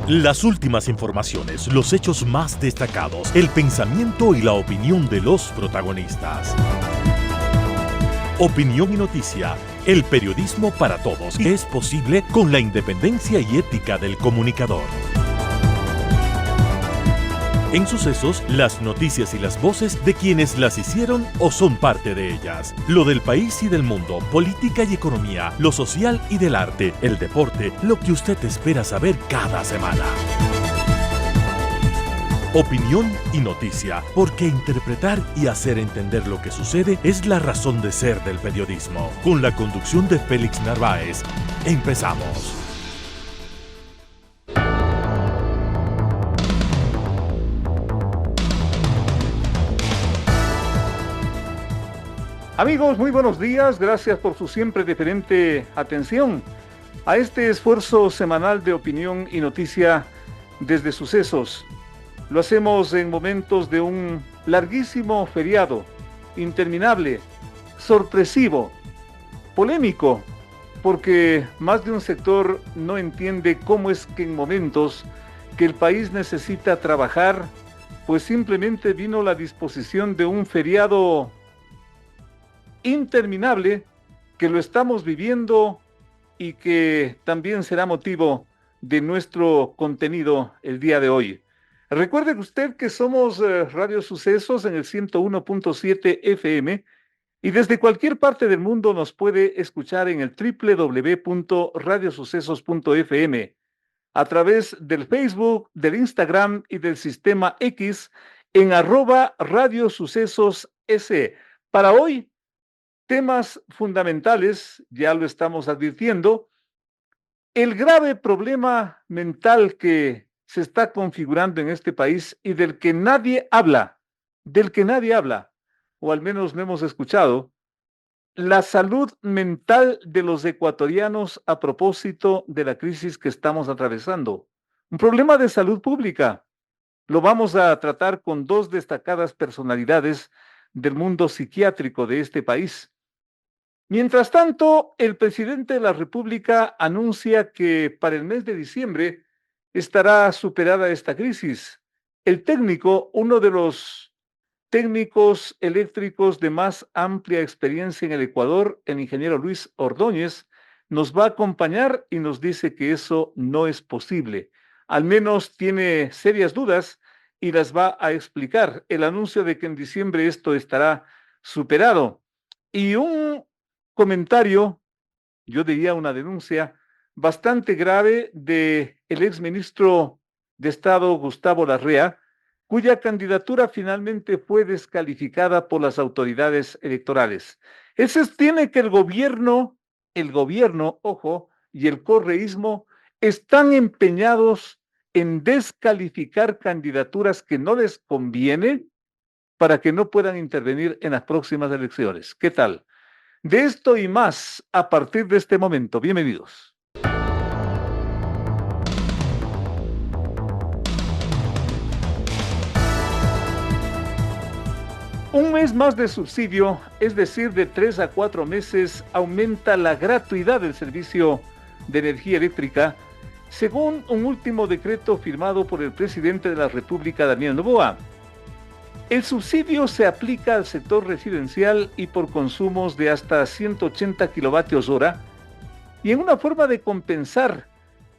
Las últimas informaciones, los hechos más destacados, el pensamiento y la opinión de los protagonistas. Opinión y noticia, el periodismo para todos, es posible con la independencia y ética del comunicador. En Sucesos, las noticias y las voces de quienes las hicieron o son parte de ellas. Lo del país y del mundo, política y economía, lo social y del arte, el deporte, lo que usted espera saber cada semana. Opinión y noticia, porque interpretar y hacer entender lo que sucede es la razón de ser del periodismo. Con la conducción de Félix Narváez, empezamos. Amigos, muy buenos días. Gracias por su siempre deferente atención a este esfuerzo semanal de opinión y noticia desde Sucesos. Lo hacemos en momentos de un larguísimo feriado, interminable, sorpresivo, polémico, porque más de un sector no entiende cómo es que en momentos que el país necesita trabajar, pues simplemente vino la disposición de un feriado interminable que lo estamos viviendo y que también será motivo de nuestro contenido el día de hoy. Recuerde usted que somos Radio Sucesos en el 101.7 FM y desde cualquier parte del mundo nos puede escuchar en el www.radiosucesos.fm a través del Facebook, del Instagram y del sistema X en @radiosucesos S. Para hoy, temas fundamentales, ya lo estamos advirtiendo, el grave problema mental que se está configurando en este país y del que nadie habla, o al menos no hemos escuchado, la salud mental de los ecuatorianos a propósito de la crisis que estamos atravesando. Un problema de salud pública. Lo vamos a tratar con dos destacadas personalidades del mundo psiquiátrico de este país. Mientras tanto, el presidente de la República anuncia que para el mes de diciembre estará superada esta crisis. El técnico, uno de los técnicos eléctricos de más amplia experiencia en el Ecuador, el ingeniero Luis Ordóñez, nos va a acompañar y nos dice que eso no es posible. Al menos tiene serias dudas y las va a explicar. El anuncio de que en diciembre esto estará superado. Y un comentario, yo diría una denuncia bastante grave de el exministro de Estado Gustavo Larrea, cuya candidatura finalmente fue descalificada por las autoridades electorales. Él sostiene que el gobierno, ojo, y el correísmo están empeñados en descalificar candidaturas que no les conviene para que no puedan intervenir en las próximas elecciones. ¿Qué tal? De esto y más a partir de este momento. Bienvenidos. Un mes más de subsidio, es decir, de 3 a 4 meses, aumenta la gratuidad del servicio de energía eléctrica, según un último decreto firmado por el presidente de la República, Daniel Noboa. El subsidio se aplica al sector residencial y por consumos de hasta 180 kilovatios hora y en una forma de compensar,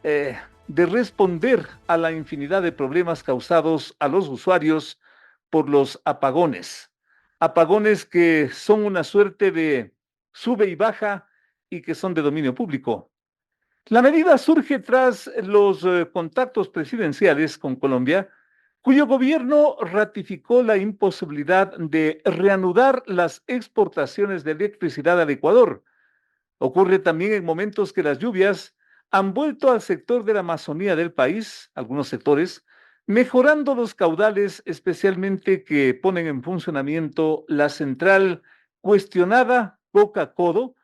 de responder a la infinidad de problemas causados a los usuarios por los apagones. Apagones que son una suerte de sube y baja y que son de dominio público. La medida surge tras los contactos presidenciales con Colombia, cuyo gobierno ratificó la imposibilidad de reanudar las exportaciones de electricidad al Ecuador. Ocurre también en momentos que las lluvias han vuelto al sector de la Amazonía del país, algunos sectores, mejorando los caudales, especialmente que ponen en funcionamiento la central cuestionada Coca Codo,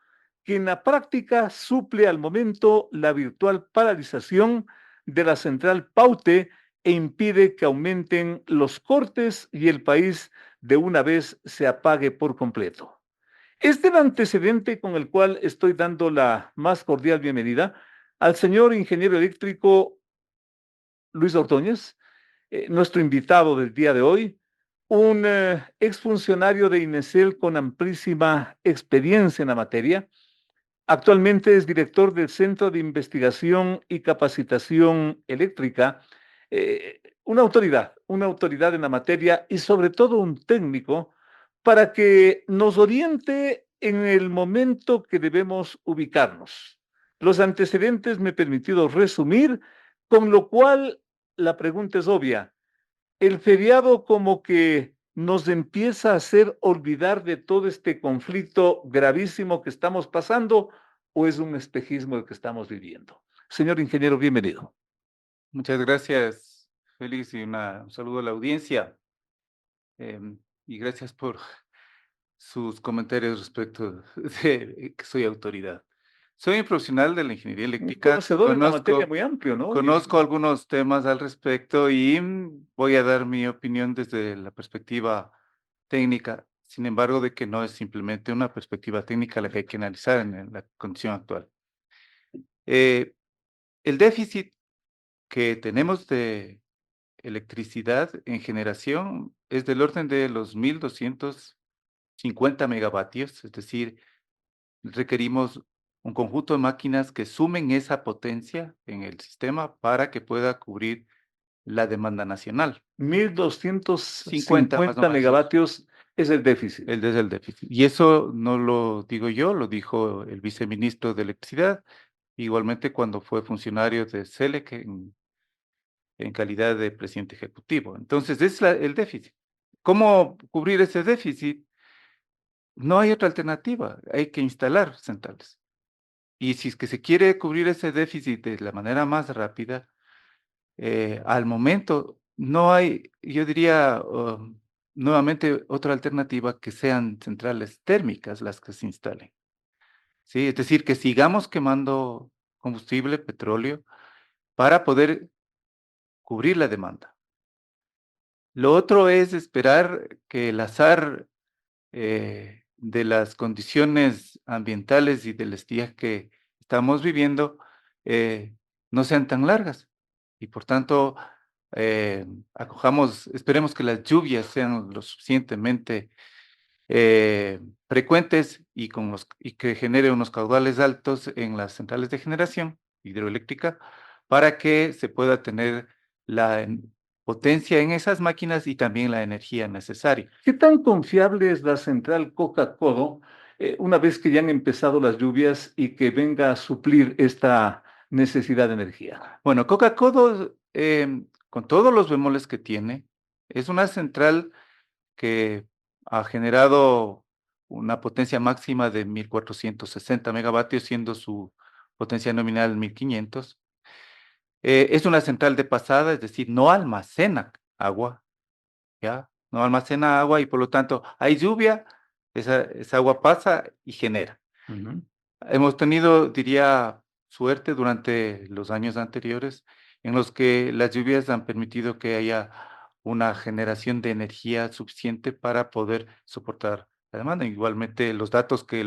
que en la práctica suple al momento la virtual paralización de la central Paute e impide que aumenten los cortes y el país de una vez se apague por completo. Este es el antecedente con el cual estoy dando la más cordial bienvenida al señor ingeniero eléctrico Luis Ordóñez, nuestro invitado del día de hoy, un exfuncionario de INESEL con amplísima experiencia en la materia. Actualmente es director del Centro de Investigación y Capacitación Eléctrica, una autoridad en la materia y sobre todo un técnico para que nos oriente en el momento que debemos ubicarnos. Los antecedentes me he permitido resumir, con lo cual la pregunta es obvia. El feriado como que nos empieza a hacer olvidar de todo este conflicto gravísimo que estamos pasando, o es un espejismo el que estamos viviendo. Señor ingeniero, bienvenido. Muchas gracias, Félix, y un saludo a la audiencia. Y gracias por sus comentarios respecto de que soy autoridad. Soy un profesional de la ingeniería Un eléctrica, conocedor en la materia muy amplio, ¿no? conozco algunos temas al respecto y voy a dar mi opinión desde la perspectiva técnica. Sin embargo, de que no es simplemente una perspectiva técnica la que hay que analizar en la condición actual. El déficit que tenemos de electricidad en generación es del orden de los 1,250 megavatios, es decir, requerimos un conjunto de máquinas que sumen esa potencia en el sistema para que pueda cubrir la demanda nacional. 1250 más o menos. megavatios es el déficit. Es el déficit. Y eso no lo digo yo, lo dijo el viceministro de Electricidad, igualmente cuando fue funcionario de SELEC en calidad de presidente ejecutivo. Entonces, es el déficit. ¿Cómo cubrir ese déficit? No hay otra alternativa, hay que instalar centrales. Y si es que se quiere cubrir ese déficit de la manera más rápida, al momento no hay, yo diría, nuevamente otra alternativa que sean centrales térmicas las que se instalen. ¿Sí? Es decir, que sigamos quemando combustible, petróleo, para poder cubrir la demanda. Lo otro es esperar que el azar de las condiciones ambientales y del estiaje que estamos viviendo no sean tan largas. Y por tanto, esperemos que las lluvias sean lo suficientemente frecuentes y que genere unos caudales altos en las centrales de generación hidroeléctrica para que se pueda tener la potencia en esas máquinas y también la energía necesaria. ¿Qué tan confiable es la central Coca-Cola una vez que ya han empezado las lluvias y que venga a suplir esta necesidad de energía? Bueno, Coca-Cola, con todos los bemoles que tiene, es una central que ha generado una potencia máxima de 1,460 megavatios, siendo su potencia nominal 1,500. Es una central de pasada, es decir, no almacena agua, ¿ya? No almacena agua y por lo tanto hay lluvia, esa agua pasa y genera. Hemos tenido, diría, suerte durante los años anteriores en los que las lluvias han permitido que haya una generación de energía suficiente para poder soportar la demanda. Igualmente, los datos que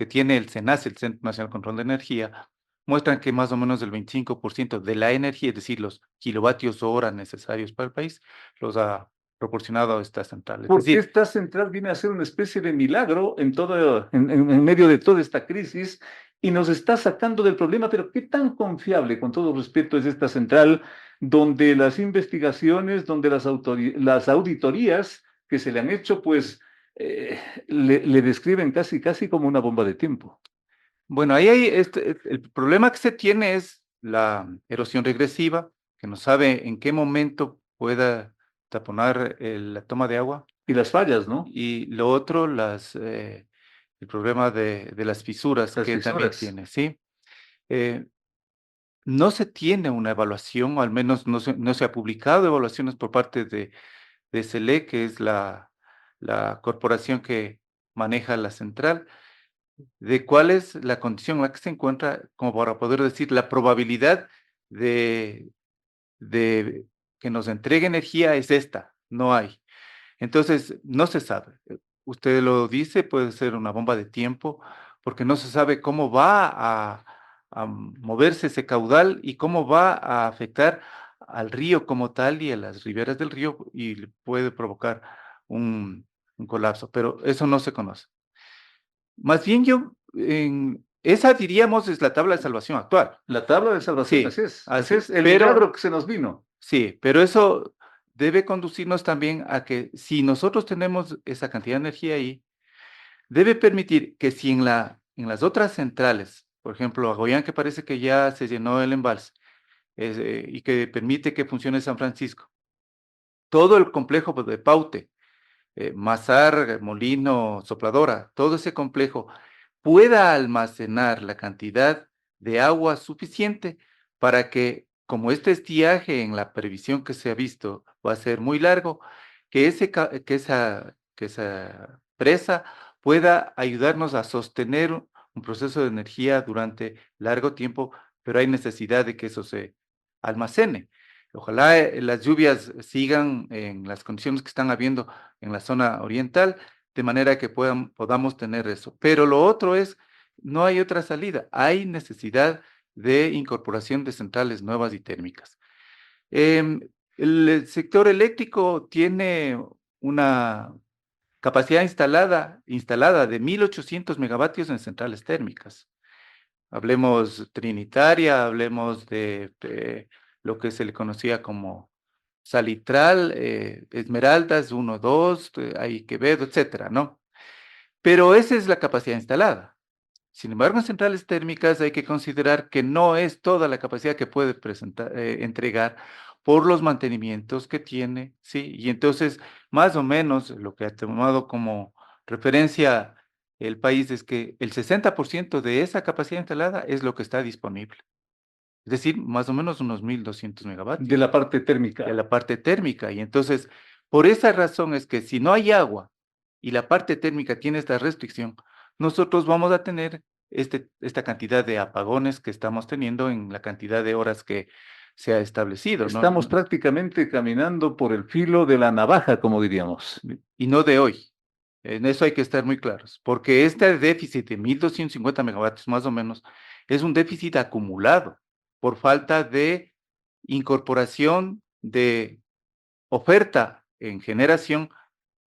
tiene el CENACE, el Centro Nacional de Control de Energía, muestran que más o menos el 25% de la energía, es decir, los kilovatios hora necesarios para el país, los ha proporcionado a estas centrales. Porque esta central viene a ser una especie de milagro en medio de toda esta crisis y nos está sacando del problema, pero ¿qué tan confiable, con todo respeto, es esta central donde las investigaciones, donde las auditorías que se le han hecho, pues le describen casi como una bomba de tiempo? Bueno, ahí hay el problema que se tiene es la erosión regresiva, que no sabe en qué momento pueda taponar la toma de agua. Y las fallas, ¿no? Y lo otro, el problema de las fisuras que también tiene, ¿sí? No se tiene una evaluación, o al menos no se ha publicado evaluaciones por parte de SELEC, que es la corporación que maneja la central, de cuál es la condición en la que se encuentra, como para poder decir la probabilidad de que nos entregue energía es esta, no hay. Entonces, no se sabe. Usted lo dice, puede ser una bomba de tiempo, porque no se sabe cómo va a moverse ese caudal y cómo va a afectar al río como tal y a las riberas del río y puede provocar un colapso, pero eso no se conoce. Más bien esa diríamos es la tabla de salvación actual. La tabla de salvación, Sí, así es. así Ese es el pero milagro que se nos vino. sí, pero eso debe conducirnos también a que si nosotros tenemos esa cantidad de energía ahí, debe permitir que si en las otras centrales, por ejemplo, Agoyán, que parece que ya se llenó el embalse, y que permite que funcione San Francisco, todo el complejo de Paute, Mazar, Molino, Sopladora, todo ese complejo pueda almacenar la cantidad de agua suficiente para que, como este estiaje en la previsión que se ha visto va a ser muy largo, que esa presa pueda ayudarnos a sostener un proceso de energía durante largo tiempo, pero hay necesidad de que eso se almacene. Ojalá las lluvias sigan en las condiciones que están habiendo en la zona oriental, de manera que podamos tener eso. Pero lo otro es, no hay otra salida, hay necesidad de incorporación de centrales nuevas y térmicas. El sector eléctrico tiene una capacidad instalada de 1.800 megavatios en centrales térmicas. Hablemos Trinitaria, hablemos de lo que se le conocía como Salitral, Esmeraldas 1, 2, hay Quevedo, etcétera, ¿no? Pero esa es la capacidad instalada. Sin embargo, en centrales térmicas hay que considerar que no es toda la capacidad que puede entregar por los mantenimientos que tiene, ¿sí? Y entonces, más o menos, lo que ha tomado como referencia el país es que el 60% de esa capacidad instalada es lo que está disponible. Es decir, más o menos unos 1.200 megavatios. De la parte térmica. De la parte térmica. Y entonces, por esa razón es que si no hay agua y la parte térmica tiene esta restricción, nosotros vamos a tener esta cantidad de apagones que estamos teniendo en la cantidad de horas que se ha establecido, ¿no? Estamos prácticamente caminando por el filo de la navaja, como diríamos. Y no de hoy. En eso hay que estar muy claros, porque este déficit de 1.250 megavatios más o menos es un déficit acumulado por falta de incorporación de oferta en generación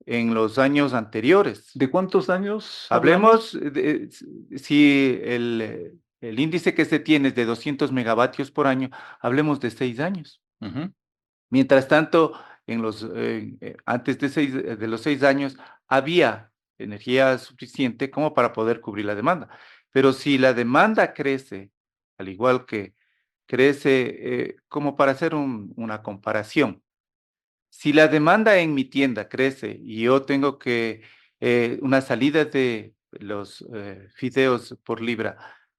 en los años anteriores. ¿De cuántos años Hablemos si el índice que se tiene es de 200 megavatios por año, hablemos de 6 años. Ujú. Mientras tanto, antes de los 6 años, había energía suficiente como para poder cubrir la demanda. Pero si la demanda crece, al igual que crece, como para hacer una comparación, si la demanda en mi tienda crece y yo tengo que una salida de los fideos por libra,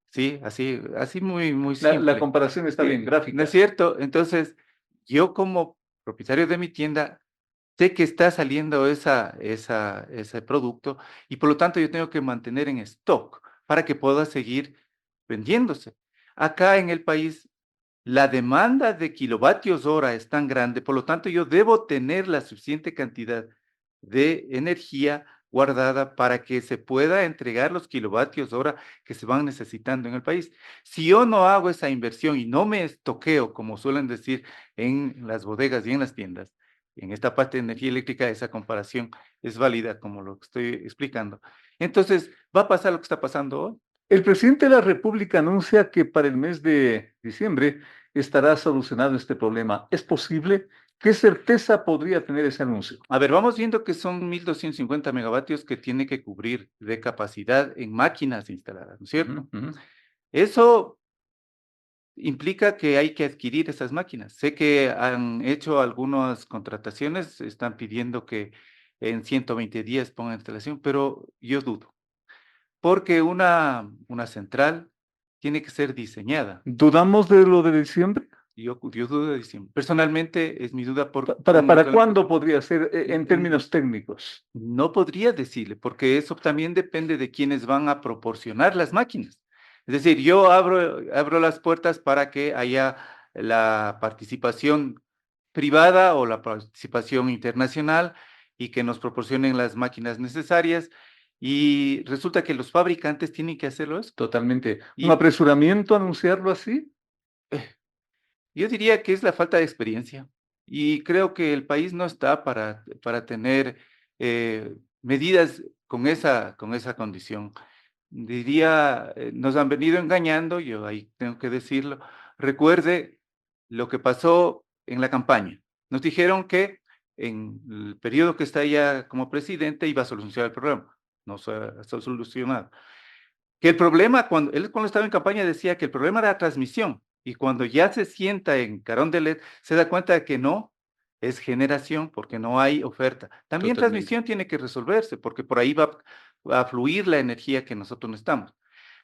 ¿sí? Así muy La simple. comparación está bien, ¿No gráfica. es cierto? Entonces, yo como propietario de mi tienda, sé que está saliendo ese producto y por lo tanto yo tengo que mantener en stock para que pueda seguir vendiéndose. Acá en el país, la demanda de kilovatios hora es tan grande, por lo tanto yo debo tener la suficiente cantidad de energía guardada para que se pueda entregar los kilovatios hora que se van necesitando en el país. Si yo no hago esa inversión y no me estoqueo, como suelen decir en las bodegas y en las tiendas, en esta parte de energía eléctrica esa comparación es válida, como lo que estoy explicando. Entonces, va a pasar lo que está pasando hoy. El presidente de la República anuncia que para el mes de diciembre estará solucionado este problema. ¿Es posible? ¿Qué certeza podría tener ese anuncio? A ver, vamos viendo que son 1.250 megavatios que tiene que cubrir de capacidad en máquinas instaladas, ¿no es cierto? Ujú, ujú. Eso implica que hay que adquirir esas máquinas. Sé que han hecho algunas contrataciones, están pidiendo que en 120 días pongan instalación, pero yo dudo, porque una central tiene que ser diseñada. ¿Dudamos de lo de diciembre? Yo dudo de diciembre. Personalmente es mi duda ¿Para cuándo podría ser en Mm, términos técnicos? No podría decirle, porque eso también depende de quiénes van a proporcionar las máquinas. Es decir, yo abro las puertas para que haya la participación privada o la participación internacional y que nos proporcionen las máquinas necesarias. Y resulta que los fabricantes tienen que hacerlo eso. Totalmente. ¿Un Y apresuramiento anunciarlo así? Yo diría que es la falta de experiencia y creo que el país no está para tener medidas con esa condición. Diría, nos han venido engañando, yo ahí tengo que decirlo. Recuerde lo que pasó en la campaña. Nos dijeron que en el periodo que está ya como presidente iba a solucionar el problema. No se ha solucionado. Que el problema, cuando estaba en campaña decía que el problema era la transmisión, y cuando ya se sienta en Carondelet, se da cuenta de que no, es generación, porque no hay oferta. También Totalmente. transmisión tiene que resolverse, porque por ahí va a fluir la energía que nosotros necesitamos.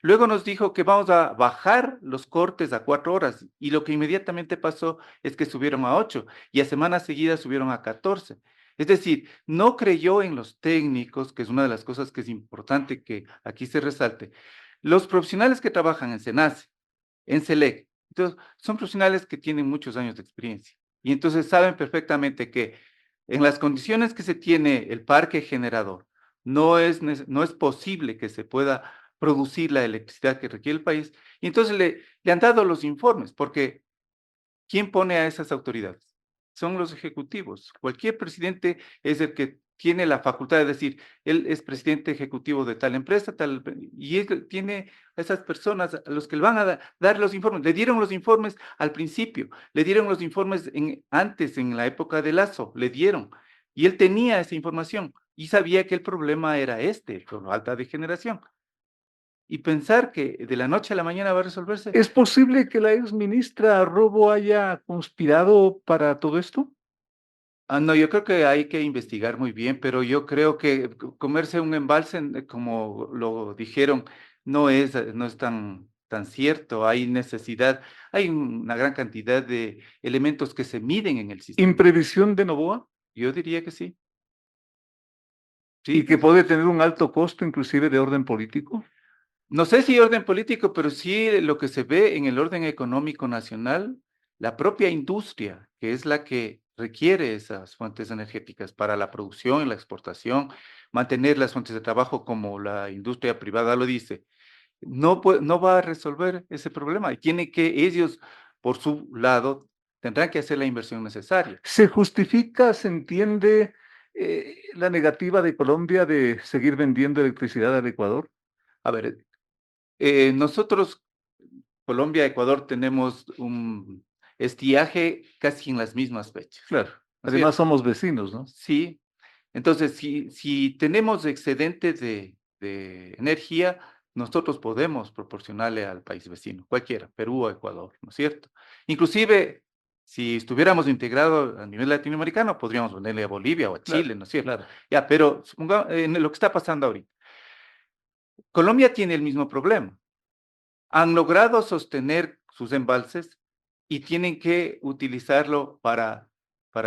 Luego nos dijo que vamos a bajar los cortes a 4 horas, y lo que inmediatamente pasó es que subieron a 8, y a semanas seguidas subieron a 14. Es decir, no creyó en los técnicos, que es una de las cosas que es importante que aquí se resalte. Los profesionales que trabajan en SENACE, en SELEC, entonces, son profesionales que tienen muchos años de experiencia y entonces saben perfectamente que en las condiciones que se tiene el parque generador, no es posible que se pueda producir la electricidad que requiere el país, y entonces le han dado los informes, porque ¿quién pone a esas autoridades? Son los ejecutivos. Cualquier presidente es el que tiene la facultad de decir, él es presidente ejecutivo de tal empresa, y él tiene a esas personas a los que le van a dar los informes. Le dieron los informes al principio, le dieron los informes antes, en la época de Lazo, le dieron. Y él tenía esa información y sabía que el problema era por falta de generación. Y pensar que de la noche a la mañana va a resolverse. ¿Es posible que la ex ministra Robo haya conspirado para todo esto? No, yo creo que hay que investigar muy bien, pero yo creo que comerse un embalse, como lo dijeron, no es tan cierto. Hay necesidad, hay una gran cantidad de elementos que se miden en el sistema. ¿Imprevisión de Noboa? Yo diría que sí. ¿Y Sí, que puede tener un alto costo, inclusive de orden político? no sé si orden político, pero sí lo que se ve en el orden económico nacional, la propia industria, que es la que requiere esas fuentes energéticas para la producción y la exportación, mantener las fuentes de trabajo como la industria privada lo dice, no va a resolver ese problema y tiene que ellos, por su lado, tendrán que hacer la inversión necesaria. ¿Se justifica, se entiende, la negativa de Colombia de seguir vendiendo electricidad al Ecuador? A ver, nosotros Colombia, Ecuador, tenemos un estiaje casi en las mismas fechas, Claro. ¿no es Además cierto? somos vecinos, ¿no? Sí. Entonces, si tenemos excedente de energía, nosotros podemos proporcionarle al país vecino, cualquiera, Perú o Ecuador, ¿no es cierto? Inclusive, si estuviéramos integrados a nivel latinoamericano, podríamos venderle a Bolivia o a Claro, Chile, ¿no es cierto? claro. Ya, pero en lo que está pasando ahorita. Colombia tiene el mismo problema. Han logrado sostener sus embalses y tienen que utilizarlo para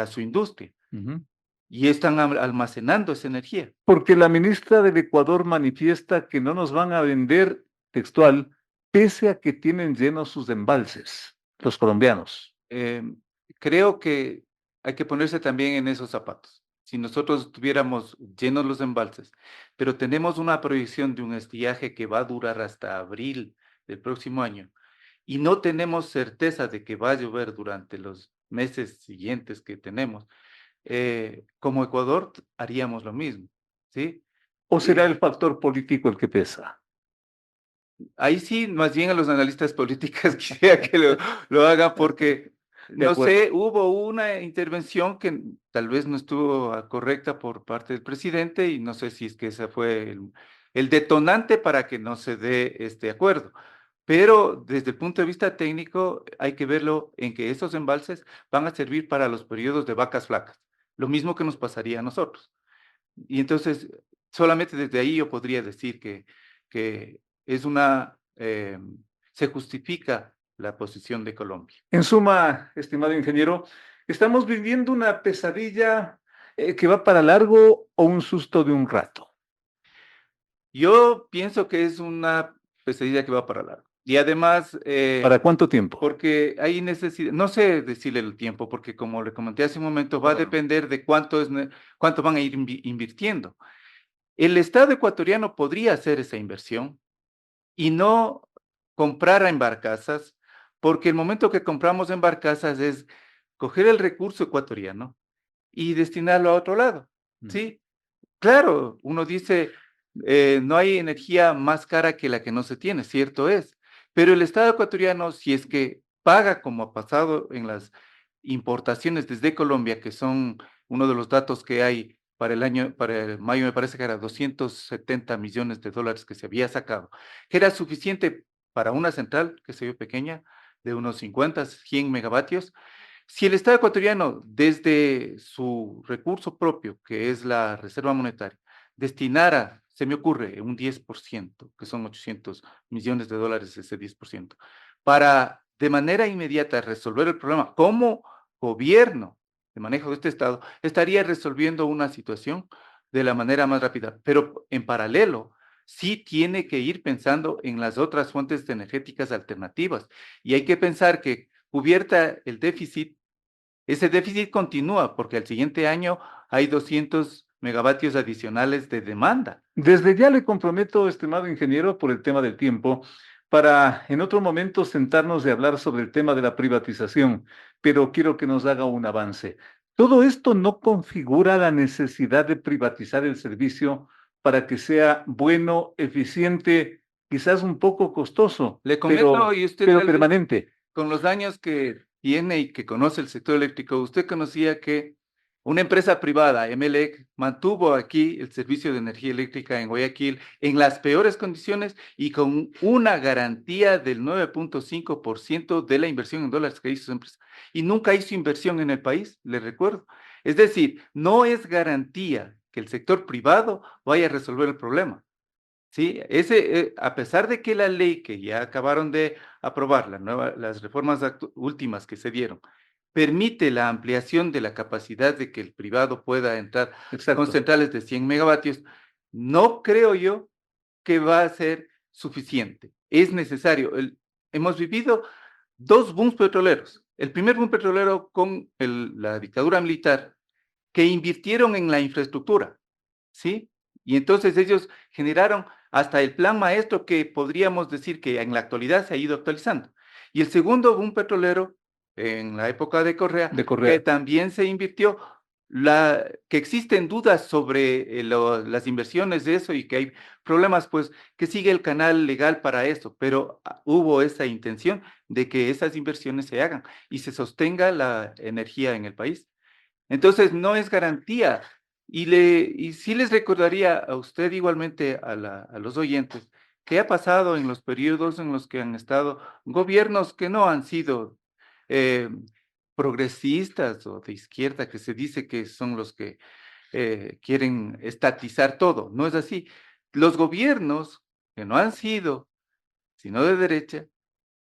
su industria, Ujú. y están almacenando esa energía. Porque la ministra del Ecuador manifiesta que no nos van a vender, textual, pese a que tienen llenos sus embalses, los colombianos. Creo que hay que ponerse también en esos zapatos. Si nosotros tuviéramos llenos los embalses, pero tenemos una proyección de un estiaje que va a durar hasta abril del próximo año, y no tenemos certeza de que va a llover durante los meses siguientes que tenemos, como Ecuador haríamos lo mismo, ¿sí? ¿O será Eh, el factor político el que pesa? Ahí sí, más bien a los analistas políticos quisiera que lo hagan porque, De no acuerdo. sé, hubo una intervención que tal vez no estuvo correcta por parte del presidente y no sé si es que ese fue el detonante para que no se dé este acuerdo. Pero desde el punto de vista técnico hay que verlo en que esos embalses van a servir para los periodos de vacas flacas, lo mismo que nos pasaría a nosotros. Y entonces, solamente desde ahí yo podría decir que es se justifica la posición de Colombia. En suma, estimado ingeniero, ¿estamos viviendo una pesadilla que va para largo o un susto de un rato? Yo pienso que es una pesadilla que va para largo. Y además, ¿Para cuánto tiempo? porque hay necesidad, no sé decirle el tiempo, porque como le comenté hace un momento, va a Bueno, depender de cuánto van a ir invirtiendo. El Estado ecuatoriano podría hacer esa inversión y no comprar en barcazas, porque el momento que compramos en barcazas es coger el recurso ecuatoriano y destinarlo a otro lado, ¿sí? Claro, uno dice, no hay energía más cara que la que no se tiene, cierto es, pero el Estado ecuatoriano, si es que paga como ha pasado en las importaciones desde Colombia, que son uno de los datos que hay para el mayo me parece que era 270 millones de dólares que se había sacado, que era suficiente para una central, que se vio pequeña, de unos 50, 100 megavatios. Si el Estado ecuatoriano, desde su recurso propio, que es la reserva monetaria, destinara, se me ocurre, un 10%, que son 800 millones de dólares ese 10%, para de manera inmediata resolver el problema como gobierno de manejo de este Estado, estaría resolviendo una situación de la manera más rápida. Pero en paralelo, sí tiene que ir pensando en las otras fuentes energéticas alternativas. Y hay que pensar que cubierta el déficit, ese déficit continúa porque al siguiente año hay 200 megavatios adicionales de demanda. Desde ya le comprometo, estimado ingeniero, por el tema del tiempo, para en otro momento sentarnos y hablar sobre el tema de la privatización, pero quiero que nos haga un avance. Todo esto no configura la necesidad de privatizar el servicio para que sea bueno, eficiente, quizás un poco costoso, Le comento, y usted pero tal vez, permanente. con los años que tiene y que conoce el sector eléctrico, usted conocía que una empresa privada, Emelec, mantuvo aquí el servicio de energía eléctrica en Guayaquil en las peores condiciones y con una garantía del 9.5% de la inversión en dólares que hizo su empresa. Y nunca hizo inversión en el país, le recuerdo. Es decir, no es garantía que el sector privado vaya a resolver el problema. Sí, a pesar de que la ley que ya acabaron de aprobar, las reformas últimas que se dieron, permite la ampliación de la capacidad de que el privado pueda entrar Exacto. con centrales de 100 megavatios, no creo yo que va a ser suficiente. Es necesario. Hemos vivido dos booms petroleros. El primer boom petrolero con la dictadura militar, que invirtieron en la infraestructura, ¿sí? Y entonces ellos generaron hasta el plan maestro que podríamos decir que en la actualidad se ha ido actualizando. Y el segundo boom petrolero, en la época de Correa, que también se invirtió, que existen dudas sobre las inversiones de eso y que hay problemas, pues que sigue el canal legal para eso, pero hubo esa intención de que esas inversiones se hagan y se sostenga la energía en el país. Entonces, no es garantía. Y sí les recordaría a usted igualmente a los oyentes qué ha pasado en los periodos en los que han estado gobiernos que no han sido progresistas o de izquierda, que se dice que son los que quieren estatizar todo. No es así. Los gobiernos que no han sido, sino de derecha,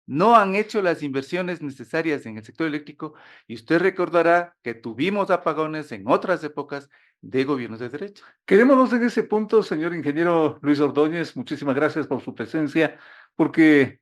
no han hecho las inversiones necesarias en el sector eléctrico y usted recordará que tuvimos apagones en otras épocas de gobiernos de derecha. Quedémonos en ese punto, señor ingeniero Luis Ordóñez. Muchísimas gracias por su presencia, porque,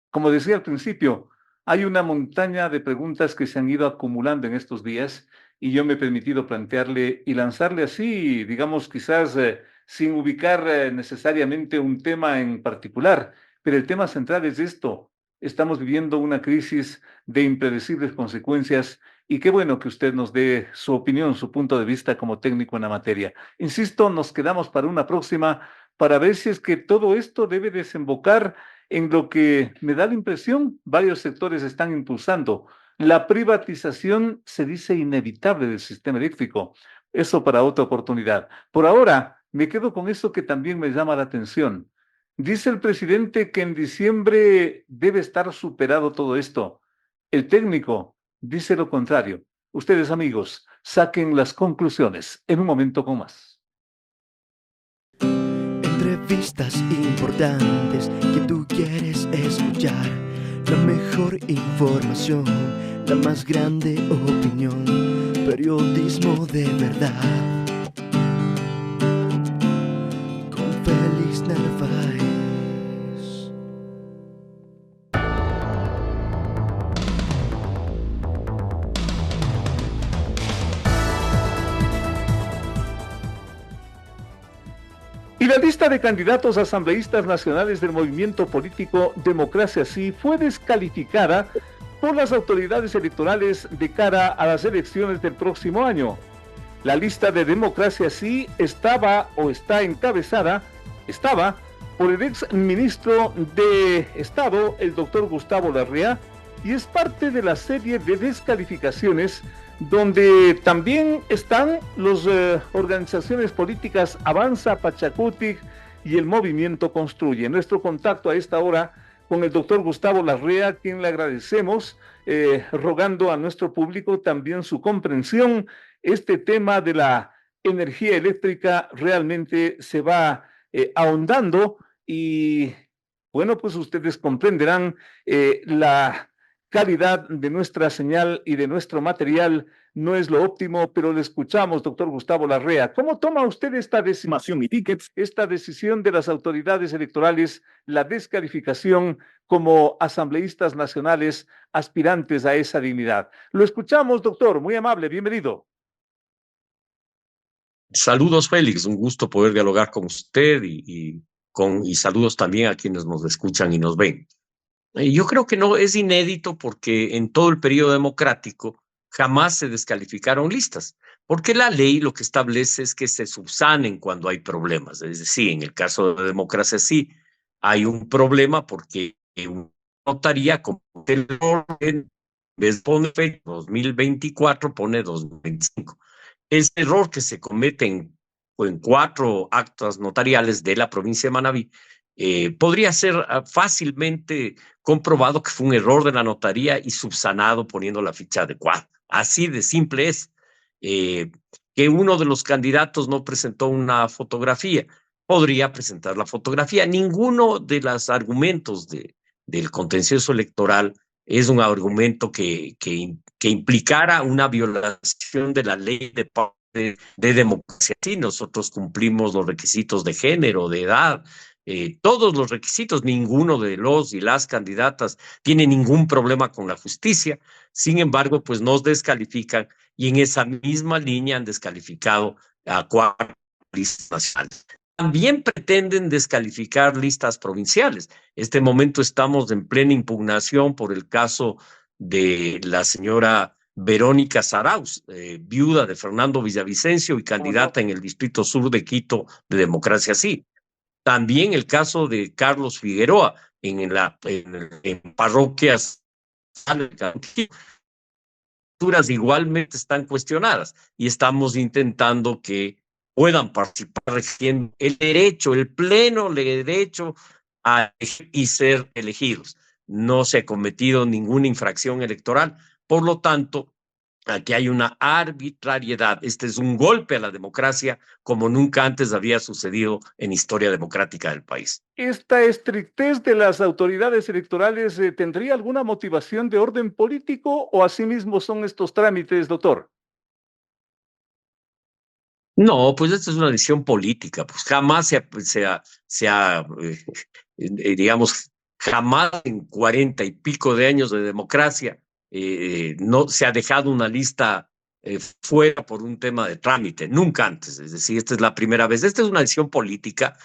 como decía al principio, hay una montaña de preguntas que se han ido acumulando en estos días y yo me he permitido plantearle y lanzarle así, digamos, quizás sin ubicar necesariamente un tema en particular, pero el tema central es esto. Estamos viviendo una crisis de impredecibles consecuencias y qué bueno que usted nos dé su opinión, su punto de vista como técnico en la materia. Insisto, nos quedamos para una próxima para ver si es que todo esto debe desembocar en lo que me da la impresión varios sectores están impulsando. La privatización se dice inevitable del sistema eléctrico. Eso para otra oportunidad. Por ahora, me quedo con eso que también me llama la atención. Dice el presidente que en diciembre debe estar superado todo esto. El técnico dice lo contrario. Ustedes, amigos, saquen las conclusiones en un momento con más. Entrevistas importantes que tú quieres escuchar. La mejor información, la más grande opinión. Periodismo de verdad. Con Félix Narváez. Y la lista de candidatos asambleístas nacionales del movimiento político Democracia Sí fue descalificada por las autoridades electorales de cara a las elecciones del próximo año. La lista de Democracia Sí estaba por el ex ministro de Estado, el doctor Gustavo Larrea, y es parte de la serie de descalificaciones donde también están las organizaciones políticas Avanza, Pachacutic y el Movimiento Construye. Nuestro contacto a esta hora con el doctor Gustavo Larrea, a quien le agradecemos, rogando a nuestro público también su comprensión. Este tema de la energía eléctrica realmente se va ahondando y, bueno, pues ustedes comprenderán la calidad de nuestra señal y de nuestro material no es lo óptimo, pero le escuchamos, doctor Gustavo Larrea. ¿Cómo toma usted esta decisión y tickets, esta decisión de las autoridades electorales, la descalificación como asambleístas nacionales aspirantes a esa dignidad? Lo escuchamos, doctor, muy amable, bienvenido. Saludos, Félix, un gusto poder dialogar con usted y saludos también a quienes nos escuchan y nos ven. Yo creo que no es inédito porque en todo el periodo democrático jamás se descalificaron listas, porque la ley lo que establece es que se subsanen cuando hay problemas. Es decir, en el caso de Democracia Sí hay un problema porque una notaría comete el error, en vez de poner 2024 pone 2025. Ese error que se comete en 4 actas notariales de la provincia de Manabí podría ser fácilmente comprobado que fue un error de la notaría y subsanado poniendo la ficha adecuada. Así de simple es. Que uno de los candidatos no presentó una fotografía, podría presentar la fotografía. Ninguno de los argumentos del contencioso electoral es un argumento que implicara una violación de la ley de democracia. Sí, nosotros cumplimos los requisitos de género, de edad, todos los requisitos. Ninguno de los y las candidatas tiene ningún problema con la justicia. Sin embargo, pues nos descalifican y en esa misma línea han descalificado a 4 listas nacionales. También pretenden descalificar listas provinciales. Este momento estamos en plena impugnación por el caso de la señora Verónica Sarauz, viuda de Fernando Villavicencio y candidata en el Distrito Sur de Quito de Democracia Sí. También el caso de Carlos Figueroa en parroquias igualmente están cuestionadas y estamos intentando que puedan participar el derecho, el pleno derecho a elegir y ser elegidos. No se ha cometido ninguna infracción electoral, por lo tanto, aquí hay una arbitrariedad. Este es un golpe a la democracia como nunca antes había sucedido en historia democrática del país. ¿Esta estrictez de las autoridades electorales tendría alguna motivación de orden político o asimismo son estos trámites, doctor? No, pues esta es una decisión política, pues jamás digamos, jamás en 40 y pico de años de democracia no se ha dejado una lista fuera por un tema de trámite, nunca antes. Es decir, esta es la primera vez. Esta es una decisión política,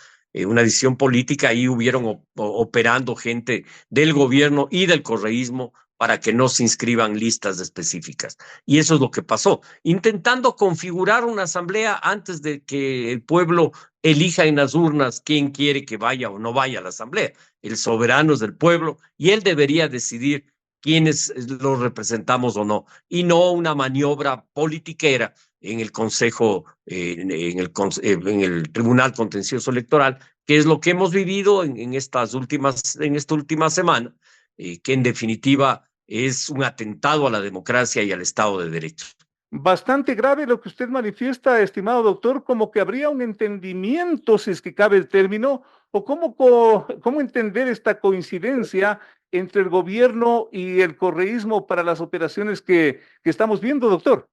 ahí hubieron operando gente del gobierno y del correísmo para que no se inscriban listas específicas. Y eso es lo que pasó, intentando configurar una asamblea antes de que el pueblo elija en las urnas quién quiere que vaya o no vaya a la asamblea. El soberano es del pueblo y él debería decidir quiénes los representamos o no, y no una maniobra politiquera en el Consejo, en el Tribunal Contencioso Electoral, que es lo que hemos vivido en esta última semana, que en definitiva es un atentado a la democracia y al Estado de Derecho. Bastante grave lo que usted manifiesta, estimado doctor, como que habría un entendimiento, si es que cabe el término, o cómo entender esta coincidencia entre el gobierno y el correísmo para las operaciones que estamos viendo, doctor.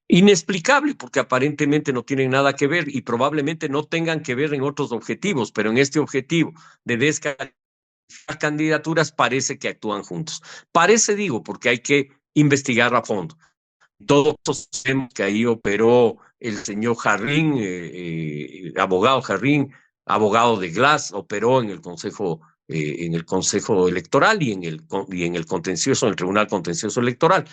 Inexplicable, porque aparentemente no tienen nada que ver y probablemente no tengan que ver en otros objetivos, pero en este objetivo de descalificar candidaturas parece que actúan juntos. Parece, digo, porque hay que investigar a fondo. Todos sabemos que ahí operó el señor Jarrín, abogado Jarrín, abogado de Glass, operó en el Consejo Electoral y en el contencioso, en el Tribunal Contencioso Electoral.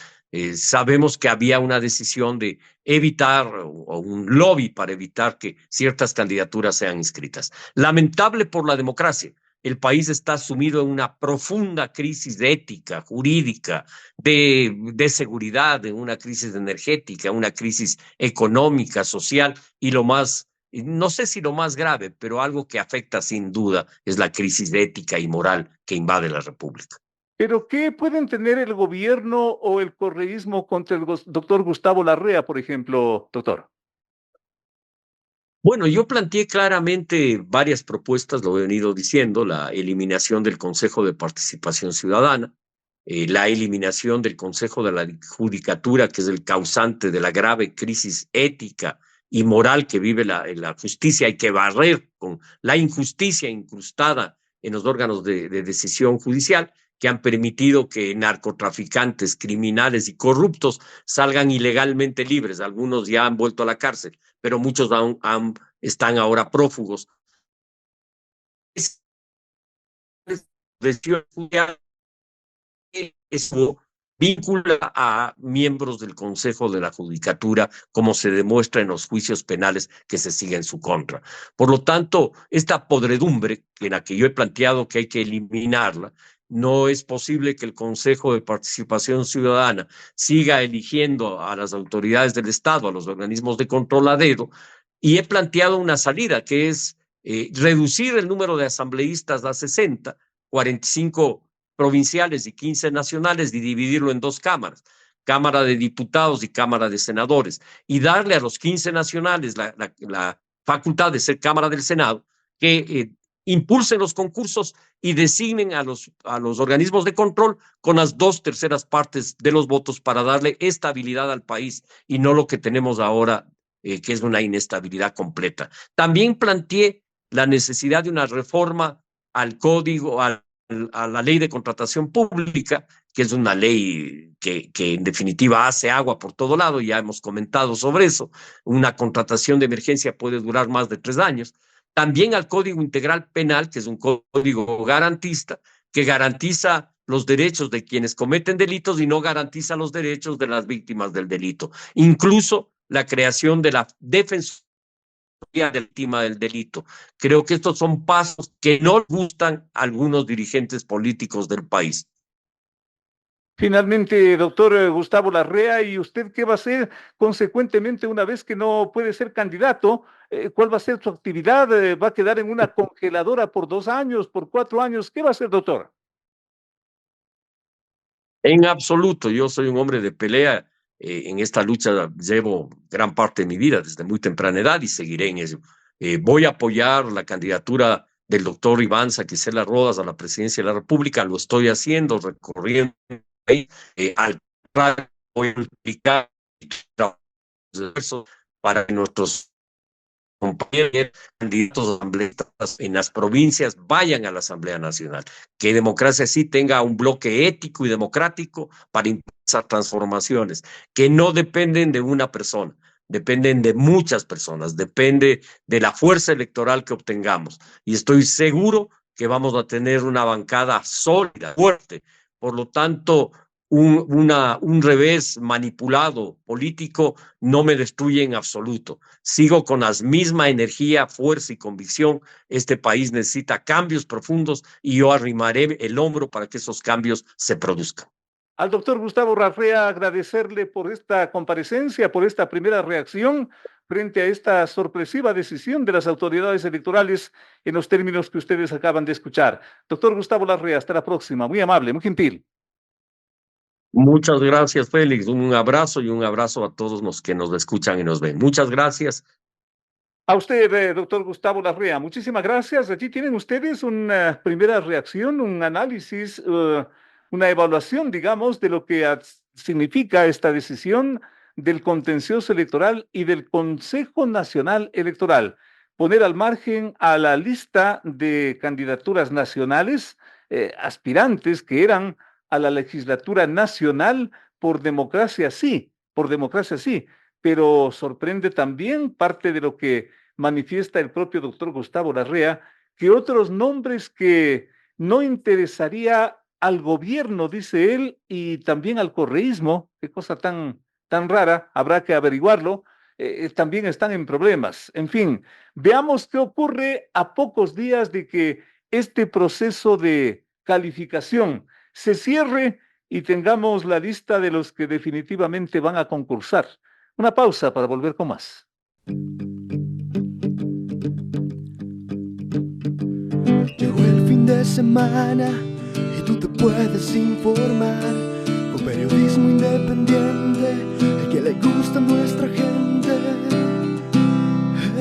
Sabemos que había una decisión de evitar o un lobby para evitar que ciertas candidaturas sean inscritas. Lamentable por la democracia. El país está sumido en una profunda crisis de ética, jurídica, de seguridad, en una crisis energética, una crisis económica, social y no sé si lo más grave, pero algo que afecta sin duda es la crisis de ética y moral que invade la República. Pero ¿qué pueden tener el gobierno o el correísmo contra el doctor Gustavo Larrea, por ejemplo, doctor? Bueno, yo planteé claramente varias propuestas, lo he venido diciendo: la eliminación del Consejo de Participación Ciudadana, la eliminación del Consejo de la Judicatura, que es el causante de la grave crisis ética y moral que vive la justicia. Hay que barrer con la injusticia incrustada en los órganos de decisión judicial, que han permitido que narcotraficantes, criminales y corruptos salgan ilegalmente libres. Algunos ya han vuelto a la cárcel, pero muchos están ahora prófugos. Eso vincula a miembros del Consejo de la Judicatura, como se demuestra en los juicios penales que se siguen en su contra. Por lo tanto, esta podredumbre en la que yo he planteado que hay que eliminarla, no es posible que el Consejo de Participación Ciudadana siga eligiendo a las autoridades del Estado, a los organismos de control a dedo, y he planteado una salida que es reducir el número de asambleístas a 60, 45 provinciales y 15 nacionales, y dividirlo en dos cámaras, Cámara de Diputados y Cámara de Senadores, y darle a los 15 nacionales la facultad de ser Cámara del Senado, que impulsen los concursos y designen a los organismos de control con las 2/3 partes de los votos, para darle estabilidad al país y no lo que tenemos ahora, que es una inestabilidad completa. También planteé la necesidad de una reforma al código, a la ley de contratación pública, que es una ley que en definitiva hace agua por todo lado. Ya hemos comentado sobre eso. Una contratación de emergencia puede durar más de 3 años. También al Código Integral Penal, que es un código garantista, que garantiza los derechos de quienes cometen delitos y no garantiza los derechos de las víctimas del delito. Incluso la creación de la Defensoría de la víctima del delito. Creo que estos son pasos que no gustan a algunos dirigentes políticos del país. Finalmente, doctor Gustavo Larrea, ¿y usted qué va a hacer consecuentemente una vez que no puede ser candidato? ¿Cuál va a ser su actividad? ¿Va a quedar en una congeladora por 2 años, por 4 años? ¿Qué va a hacer, doctor? En absoluto, yo soy un hombre de pelea. En esta lucha llevo gran parte de mi vida desde muy temprana edad y seguiré en ello. Voy a apoyar la candidatura del doctor Iván Saquicela Rodas a la presidencia de la República. Lo estoy haciendo, recorriendo ahí. Al voy a implicar esfuerzos para que nuestros compañeros candidatos asambleístas en las provincias vayan a la Asamblea Nacional, que Democracia Sí tenga un bloque ético y democrático para impulsar transformaciones que no dependen de una persona, dependen de muchas personas, depende de la fuerza electoral que obtengamos, y estoy seguro que vamos a tener una bancada sólida, fuerte. Por lo tanto, un revés manipulado político no me destruye en absoluto. Sigo con la misma energía, fuerza y convicción. Este país necesita cambios profundos y yo arrimaré el hombro para que esos cambios se produzcan. Al doctor Gustavo Larrea, agradecerle por esta comparecencia, por esta primera reacción frente a esta sorpresiva decisión de las autoridades electorales en los términos que ustedes acaban de escuchar. Doctor Gustavo Larrea, hasta la próxima. Muy amable, muy gentil. Muchas gracias, Félix. Un abrazo y un abrazo a todos los que nos escuchan y nos ven. Muchas gracias. A usted, doctor Gustavo Larrea, muchísimas gracias. Allí tienen ustedes una primera reacción, un análisis, una evaluación, digamos, de lo que significa esta decisión del contencioso electoral y del Consejo Nacional Electoral. Poner al margen a la lista de candidaturas nacionales, aspirantes que eran a la legislatura nacional por democracia sí, pero sorprende también parte de lo que manifiesta el propio doctor Gustavo Larrea, que otros nombres que no interesaría al gobierno, dice él, y también al correísmo, qué cosa tan rara, habrá que averiguarlo, también están en problemas. En fin, veamos qué ocurre a pocos días de que este proceso de calificación se cierre y tengamos la lista de los que definitivamente van a concursar. Una pausa para volver con más. Llegó el fin de semana y tú te puedes informar con periodismo independiente, el que le gusta a nuestra gente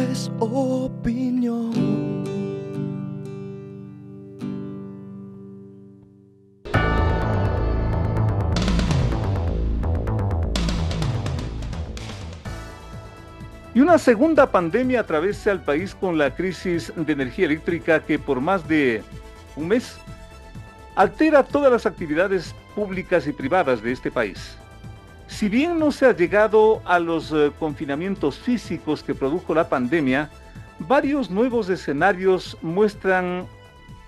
es opinión. Y una segunda pandemia atraviesa al país con la crisis de energía eléctrica que por más de un mes altera todas las actividades públicas y privadas de este país. Si bien no se ha llegado a los confinamientos físicos que produjo la pandemia, varios nuevos escenarios muestran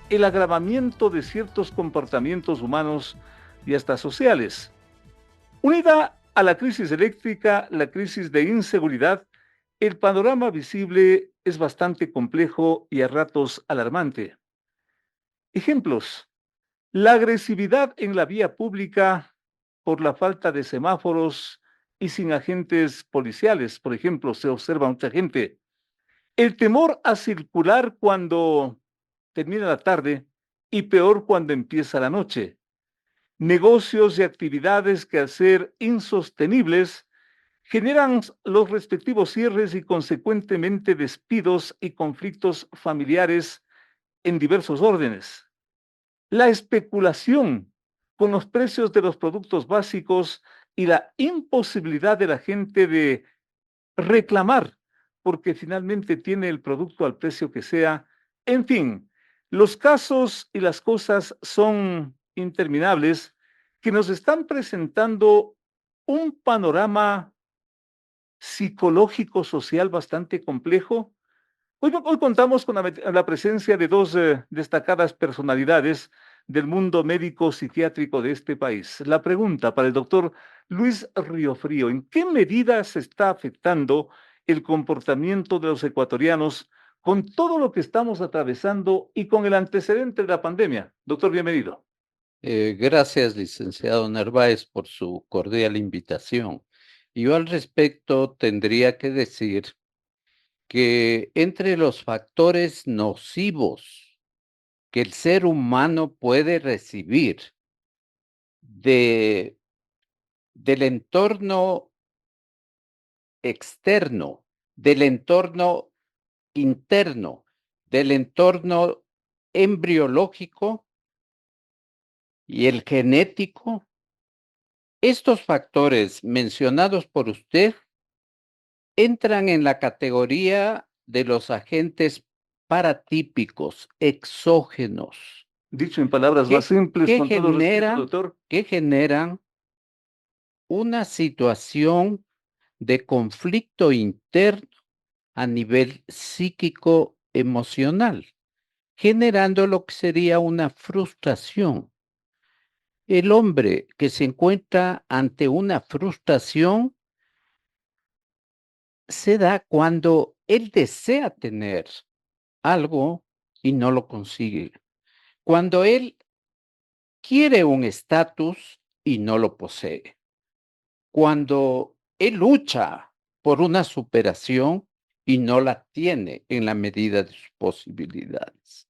el agravamiento de ciertos comportamientos humanos y hasta sociales. Unida a la crisis eléctrica, la crisis de inseguridad, el panorama visible es bastante complejo y a ratos alarmante. Ejemplos: la agresividad en la vía pública por la falta de semáforos y sin agentes policiales, por ejemplo, se observa mucha gente. El temor a circular cuando termina la tarde y peor cuando empieza la noche. Negocios y actividades que al ser insostenibles generan los respectivos cierres y consecuentemente despidos y conflictos familiares en diversos órdenes. La especulación con los precios de los productos básicos y la imposibilidad de la gente de reclamar porque finalmente tiene el producto al precio que sea. En fin, los casos y las cosas son interminables que nos están presentando un panorama psicológico social bastante complejo. Hoy contamos con la presencia de dos destacadas personalidades del mundo médico psiquiátrico de este país. La pregunta para el doctor Luis Riofrío: ¿en qué medida se está afectando el comportamiento de los ecuatorianos con todo lo que estamos atravesando y con el antecedente de la pandemia? Doctor, bienvenido. Gracias, licenciado Narváez, por su cordial invitación. Yo al respecto tendría que decir que entre los factores nocivos que el ser humano puede recibir del entorno externo, del entorno interno, del entorno embriológico y el genético, estos factores mencionados por usted entran en la categoría de los agentes paratípicos, exógenos, Dicho en palabras más simples, con todo respeto, doctor. que generan una situación de conflicto interno a nivel psíquico emocional, generando lo que sería una frustración. El hombre que se encuentra ante una frustración se da cuando él desea tener algo y no lo consigue. Cuando él quiere un estatus y no lo posee. Cuando él lucha por una superación y no la tiene en la medida de sus posibilidades.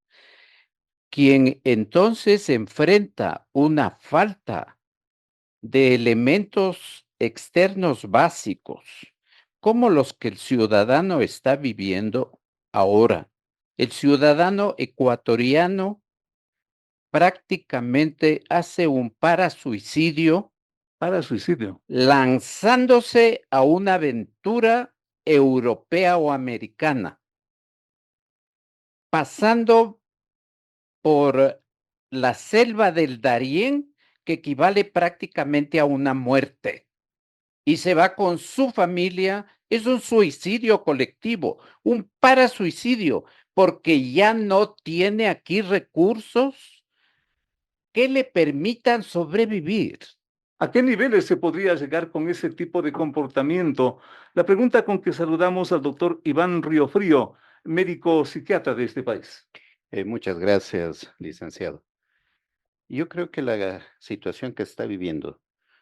Quien entonces enfrenta una falta de elementos externos básicos, como los que el ciudadano está viviendo ahora. El ciudadano ecuatoriano prácticamente hace un parasuicidio, lanzándose a una aventura europea o americana, pasando por la selva del Darién, que equivale prácticamente a una muerte. y se va con su familia, es un suicidio colectivo, un parasuicidio, porque ya no tiene aquí recursos que le permitan sobrevivir. ¿A qué niveles se podría llegar con ese tipo de comportamiento? La pregunta con que saludamos al doctor Iván Riofrío, médico psiquiatra de este país. Muchas gracias, licenciado. Yo creo que la situación que está viviendo,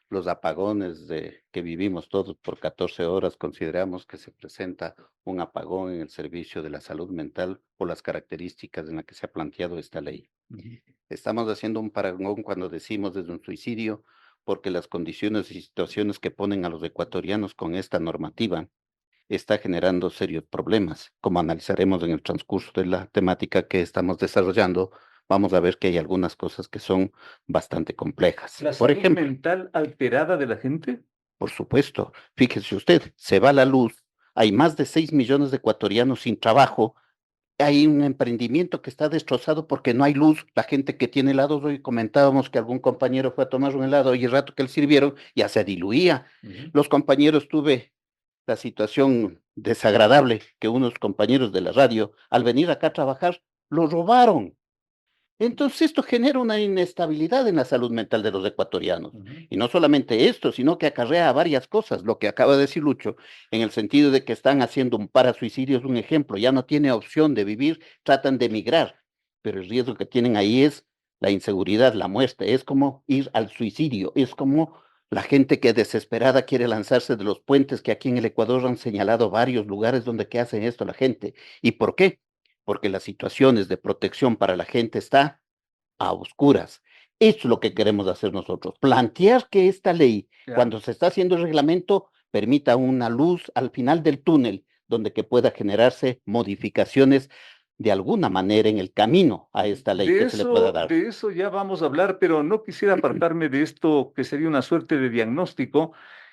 los apagones que vivimos todos por 14 horas, consideramos que se presenta un apagón en el servicio de la salud mental por las características en las que se ha planteado esta ley. Estamos haciendo un parangón cuando decimos desde un suicidio, porque las condiciones y situaciones que ponen a los ecuatorianos con esta normativa está generando serios problemas. Como analizaremos en el transcurso de la temática que estamos desarrollando, vamos a ver que hay algunas cosas que son bastante complejas. ¿La Por salud ejemplo, mental alterada de la gente? por supuesto, fíjese usted, se va la luz, hay más de 6 millones de ecuatorianos sin trabajo, hay un emprendimiento que está destrozado porque no hay luz. La gente que tiene helados, hoy comentábamos que algún compañero fue a tomar un helado y el rato que le sirvieron ya se diluía. Los compañeros, tuve la situación desagradable que unos compañeros de la radio, al venir acá a trabajar, lo robaron. Entonces esto genera una inestabilidad en la salud mental de los ecuatorianos. Y no solamente esto, sino que acarrea varias cosas, lo que acaba de decir Lucho, en el sentido de que están haciendo un parasuicidio, es un ejemplo, ya no tiene opción de vivir, tratan de emigrar, pero el riesgo que tienen ahí es la inseguridad, la muerte, es como ir al suicidio, es como la gente que desesperada quiere lanzarse de los puentes que aquí en el Ecuador han señalado varios lugares donde que hacen esto la gente. ¿Y por qué? Porque las situaciones de protección para la gente está a oscuras. Eso es lo que queremos hacer nosotros, plantear que esta ley, Ya. cuando se está haciendo el reglamento, permita una luz al final del túnel, donde que pueda generarse modificaciones de alguna manera en el camino a esta ley que se le pueda dar. De eso ya vamos a hablar, pero no quisiera apartarme de esto que sería una suerte de diagnóstico.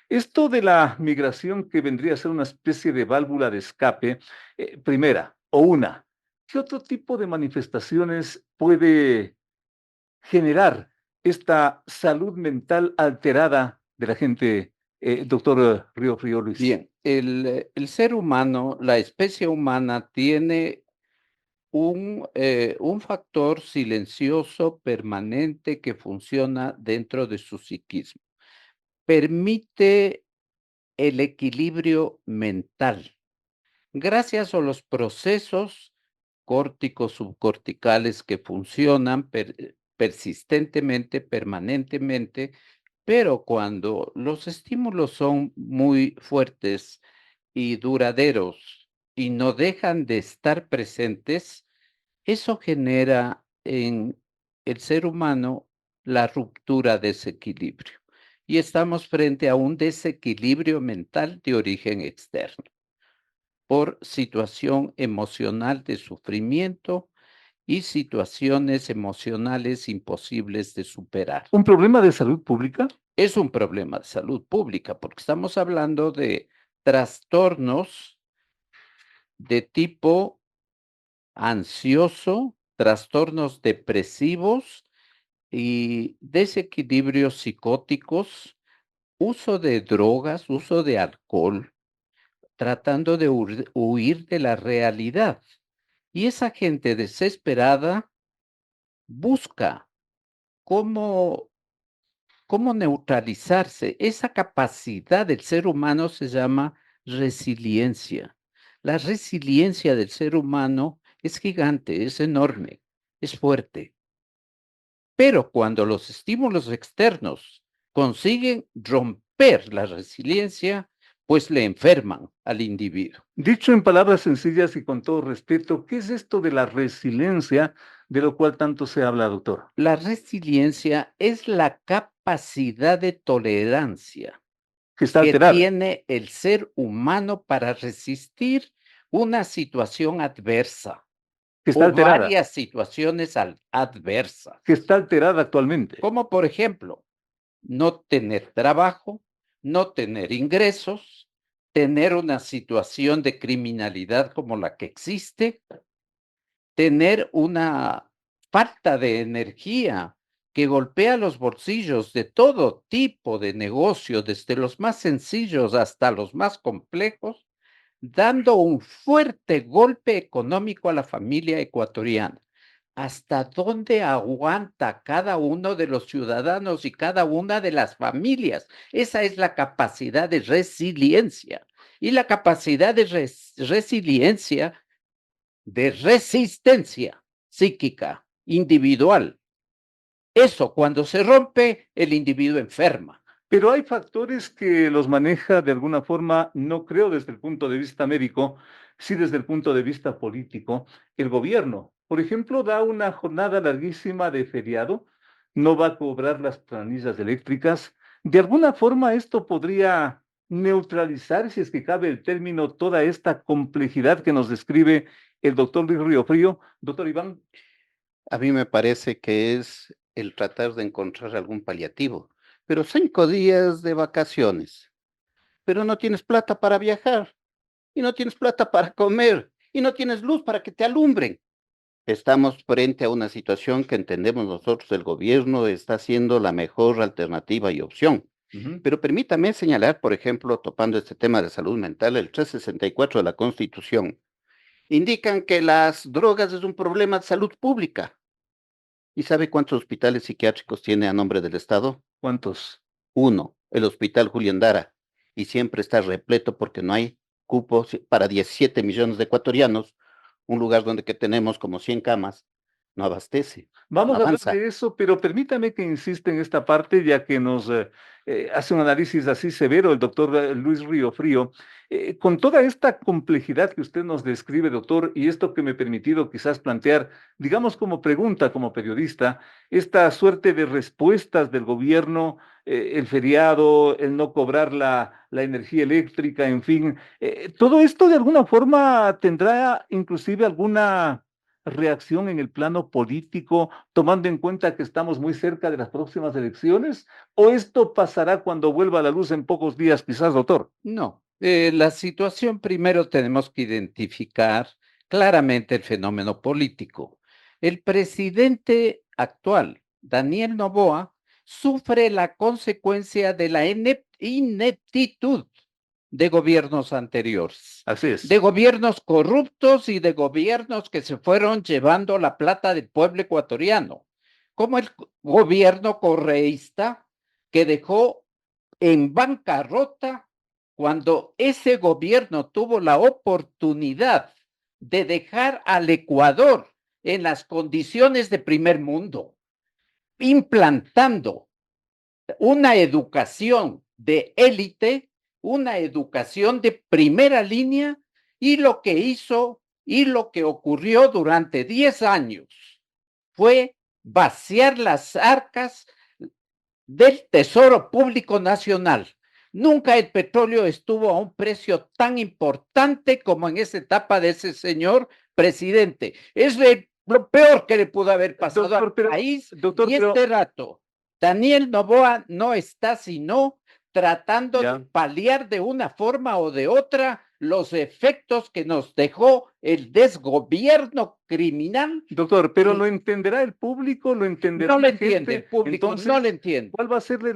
Esto de la migración que vendría a ser una especie de válvula de escape, primera o una, ¿qué otro tipo de manifestaciones puede generar esta salud mental alterada de la gente, doctor Río Frío Luis? Bien, el ser humano, la especie humana tiene un factor silencioso permanente que funciona dentro de su psiquismo. Permite el equilibrio mental gracias a los procesos córticos subcorticales que funcionan persistentemente, permanentemente, pero cuando los estímulos son muy fuertes y duraderos y no dejan de estar presentes, eso genera en el ser humano la ruptura de ese equilibrio. Y estamos frente a un desequilibrio mental de origen externo por situación emocional de sufrimiento y situaciones emocionales imposibles de superar. ¿Un problema de salud pública? Es un problema de salud pública porque estamos hablando de trastornos de tipo ansioso, trastornos depresivos y desequilibrios psicóticos, uso de drogas, uso de alcohol, tratando de huir de la realidad. Y esa gente desesperada busca cómo, cómo neutralizarse. Esa capacidad del ser humano se llama resiliencia. La resiliencia del ser humano es gigante, es enorme, es fuerte. Pero cuando los estímulos externos consiguen romper la resiliencia, pues le enferman al individuo. Dicho en palabras sencillas y con todo respeto, ¿qué es esto de la resiliencia de lo cual tanto se habla, doctor? La resiliencia es la capacidad de tolerancia Que está que alterada. tiene el ser humano para resistir una situación adversa Que está o alterada. varias situaciones adversas, Que está alterada actualmente. como por ejemplo, no tener trabajo, no tener ingresos, tener una situación de criminalidad como la que existe, tener una falta de energía que golpea los bolsillos de todo tipo de negocio, desde los más sencillos hasta los más complejos, dando un fuerte golpe económico a la familia ecuatoriana. ¿Hasta dónde aguanta cada uno de los ciudadanos y cada una de las familias? Esa es la capacidad de resiliencia. Y la capacidad de resiliencia, de resistencia psíquica, individual. Eso, cuando se rompe, el individuo enferma. Pero hay factores que los maneja de alguna forma, no creo desde el punto de vista médico, sí desde el punto de vista político, el gobierno. Por ejemplo, da una jornada larguísima de feriado, no va a cobrar las planillas eléctricas. De alguna forma esto podría neutralizar, si es que cabe el término, toda esta complejidad que nos describe el doctor Luis Riofrío. Doctor Iván, A mí me parece que es el tratar de encontrar algún paliativo. Pero 5 días de vacaciones, pero no tienes plata para viajar, y no tienes plata para comer, y no tienes luz para que te alumbren. Estamos frente a una situación que entendemos nosotros, el gobierno está siendo la mejor alternativa y opción. Pero permítame señalar, por ejemplo, topando este tema de salud mental, el 364 de la Constitución, indican que las drogas es un problema de salud pública. ¿Y sabe cuántos hospitales psiquiátricos tiene a nombre del Estado? ¿cuántos? 1, el Hospital Julián Dara, y siempre está repleto porque no hay cupos para 17 millones de ecuatorianos, un lugar donde que tenemos como 100 camas, no abastece, Vamos no a hablar avanza. de eso, pero permítame que insista en esta parte, ya que nos hace un análisis así severo el doctor Luis Riofrío. Con toda esta complejidad que usted nos describe, doctor, y esto que me he permitido quizás plantear, digamos como pregunta, como periodista, esta suerte de respuestas del gobierno, el feriado, el no cobrar la energía eléctrica, en fin, todo esto de alguna forma tendrá inclusive alguna reacción en el plano político, tomando en cuenta que estamos muy cerca de las próximas elecciones? ¿O esto pasará cuando vuelva a la luz en pocos días, quizás, doctor? No, la situación primero tenemos que identificar claramente el fenómeno político. El presidente actual, Daniel Noboa, sufre la consecuencia de la ineptitud de gobiernos anteriores, Así es. de gobiernos corruptos y de gobiernos que se fueron llevando la plata del pueblo ecuatoriano, como el gobierno correísta que dejó en bancarrota cuando ese gobierno tuvo la oportunidad de dejar al Ecuador en las condiciones de primer mundo, implantando una educación de élite, una educación de primera línea, y lo que hizo y lo que ocurrió durante 10 años fue vaciar las arcas del Tesoro Público Nacional. Nunca el petróleo estuvo a un precio tan importante como en esa etapa de ese señor presidente. Es lo peor que le pudo haber pasado Doctor, al país. doctor, Y este rato, Daniel Noboa no está sino tratando Ya. de paliar de una forma o de otra los efectos que nos dejó el desgobierno criminal. Doctor, pero Y ¿lo entenderá el público? ¿Lo entenderá no lo la entiende gente? el público, Entonces, no lo entiende. ¿cuál va a ser Pero,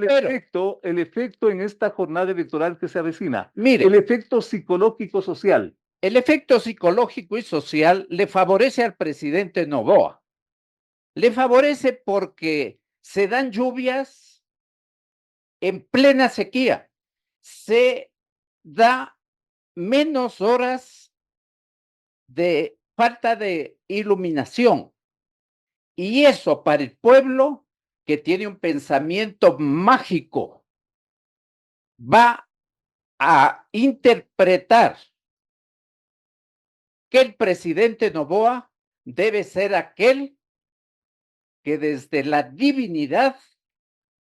el efecto en esta jornada electoral que se avecina? mire, El efecto psicológico social. el efecto psicológico y social le favorece al presidente Noboa. Le favorece porque se dan lluvias en plena sequía. Se da menos horas de falta de iluminación. Y eso para el pueblo que tiene un pensamiento mágico va a interpretar que el presidente Noboa debe ser aquel que desde la divinidad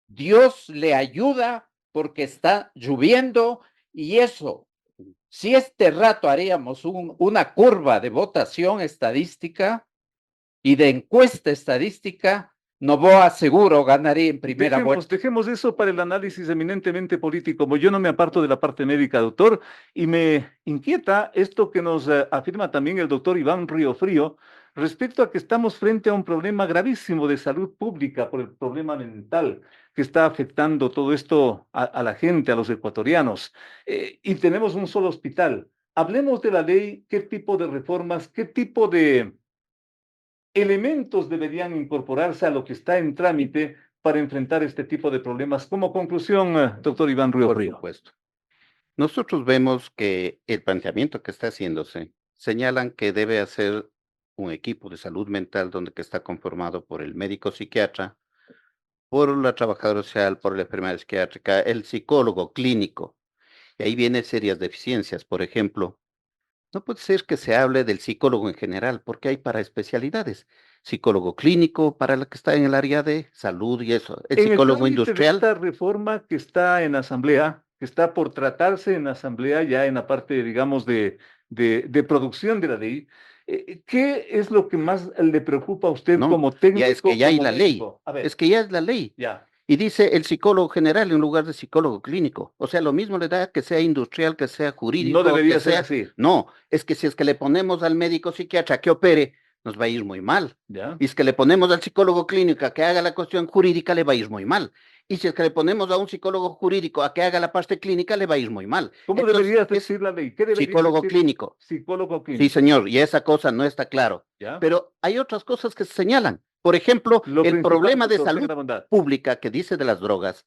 Dios le ayuda porque está lloviendo, y eso, si este rato haríamos una curva de votación estadística y de encuesta estadística, Noboa seguro ganaría en primera vuelta. Dejemos eso para el análisis eminentemente político. Como yo no me aparto de la parte médica, doctor, y me inquieta esto que nos afirma también el doctor Iván Riofrío, respecto a que estamos frente a un problema gravísimo de salud pública por el problema mental que está afectando todo esto a la gente, a los ecuatorianos, y tenemos un solo hospital. Hablemos de la ley, qué tipo de reformas, qué tipo de elementos deberían incorporarse a lo que está en trámite para enfrentar este tipo de problemas. Como conclusión, doctor Iván Río Por Frío. supuesto. Nosotros vemos que el planteamiento que está haciéndose señalan que debe hacer un equipo de salud mental donde que está conformado por el médico psiquiatra, por la trabajadora social, por la enfermera psiquiátrica, el psicólogo clínico. Y ahí vienen serias deficiencias. Por ejemplo, no puede ser que se hable del psicólogo en general, porque hay para especialidades. Psicólogo clínico para la que está en el área de salud y eso. El En el psicólogo trámite de industrial. esta reforma que está en asamblea, que está por tratarse en asamblea ya en la parte, digamos, de producción de la ley, ¿qué es lo que más le preocupa a usted No, como ya es técnico, que ya hay como la ley. médico? A ver, Es que ya es la ley. ya. Y dice el psicólogo general en lugar de psicólogo clínico. O sea, lo mismo le da que sea industrial, que sea No jurídico, debería que ser sea. así, No, es que si es que le ponemos al médico psiquiatra que opere, nos va a ir muy mal. ¿ya? Y si es que le ponemos al psicólogo clínico a que haga la cuestión jurídica, le va a ir muy mal. Y si es que le ponemos a un psicólogo jurídico a que haga la parte clínica, le va a ir muy mal. ¿Cómo Entonces, debería es decir la ley? ¿Qué debería psicólogo decir clínico. psicólogo Sí, clínico? señor, y esa cosa no está claro. ¿Ya? Pero hay otras cosas que se señalan. Por ejemplo, Lo el principal, problema de doctor, tenga salud la bondad. pública que dice de las drogas.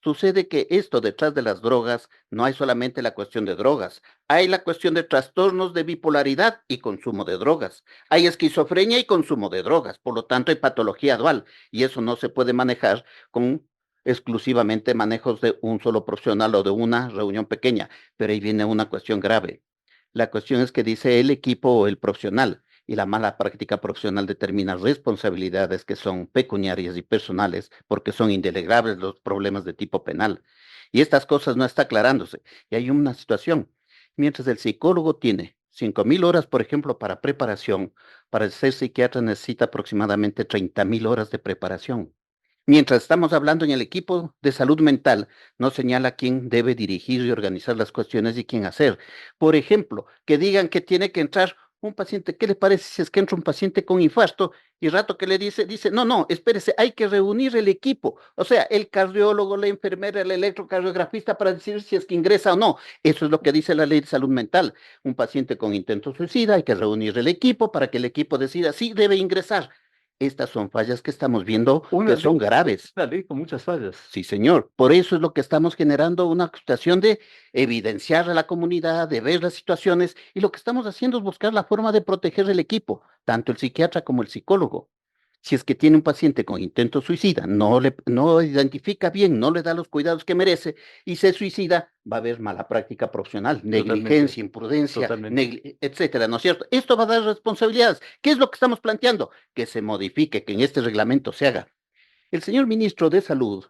Sucede que esto detrás de las drogas no hay solamente la cuestión de drogas, hay la cuestión de trastornos de bipolaridad y consumo de drogas, hay esquizofrenia y consumo de drogas, por lo tanto hay patología dual y eso no se puede manejar con exclusivamente manejos de un solo profesional o de una reunión pequeña, pero ahí viene una cuestión grave. La cuestión es que dice el equipo o el profesional y la mala práctica profesional determina responsabilidades que son pecuniarias y personales porque son indelegables los problemas de tipo penal. Y estas cosas no está aclarándose. Y hay una situación. Mientras el psicólogo tiene 5.000 horas, por ejemplo, para preparación, para ser psiquiatra necesita aproximadamente 30.000 horas de preparación. Mientras estamos hablando en el equipo de salud mental, no señala quién debe dirigir y organizar las cuestiones y quién hacer. Por ejemplo, que digan que tiene que entrar un paciente, ¿qué le parece si es que entra un paciente con infarto y rato que le dice, no, no, espérese, hay que reunir el equipo, o sea, el cardiólogo, la enfermera, el electrocardiografista para decir si es que ingresa o no. Eso es lo que dice la ley de salud mental. Un paciente con intento suicida, hay que reunir el equipo para que el equipo decida si debe ingresar. Estas son fallas que estamos viendo que son graves. Una ley con muchas fallas. Sí, señor. Por eso es lo que estamos generando una situación de evidenciar a la comunidad, de ver las situaciones, y lo que estamos haciendo es buscar la forma de proteger el equipo, tanto el psiquiatra como el psicólogo. Si es que tiene un paciente con intento suicida, no identifica bien, no le da los cuidados que merece y se suicida, va a haber mala práctica profesional, negligencia, imprudencia, etcétera, ¿no es cierto? Esto va a dar responsabilidades. ¿Qué es lo que estamos planteando? Que se modifique, que en este reglamento se haga. El señor ministro de Salud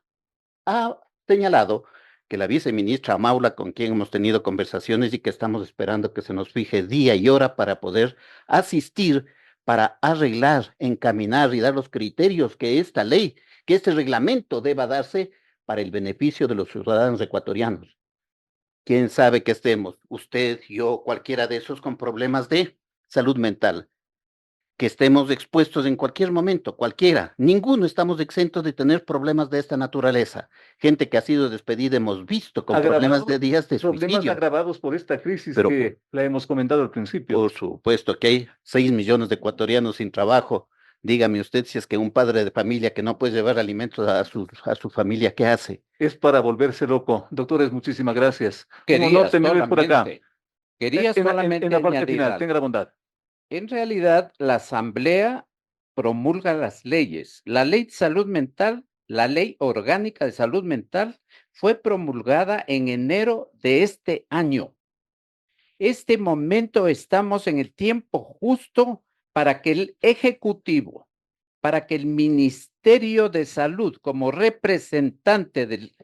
ha señalado que la viceministra Maula, con quien hemos tenido conversaciones y que estamos esperando que se nos fije día y hora para poder asistir, para arreglar, encaminar y dar los criterios que esta ley, que este reglamento deba darse para el beneficio de los ciudadanos ecuatorianos. ¿Quién sabe que estemos, usted, yo, cualquiera de esos con problemas de salud mental? Que estemos expuestos en cualquier momento, cualquiera. Ninguno estamos exentos de tener problemas de esta naturaleza. Gente que ha sido despedida hemos visto con problemas de días de Problemas suicidio. agravados por esta crisis Pero que la hemos comentado al principio. por supuesto que hay 6 millones de ecuatorianos sin trabajo. Dígame usted si es que un padre de familia que no puede llevar alimentos a su familia, ¿qué hace? Es para volverse loco. Doctores, muchísimas gracias. Un Quería honor tenerles por acá. solamente, quería En solamente la parte añadir final, algo. tenga la bondad. En realidad, la Asamblea promulga las leyes. La Ley de Salud Mental, la Ley Orgánica de Salud Mental, fue promulgada en enero de este año. Este momento estamos en el tiempo justo para que el Ejecutivo, para que el Ministerio de Salud, como representante del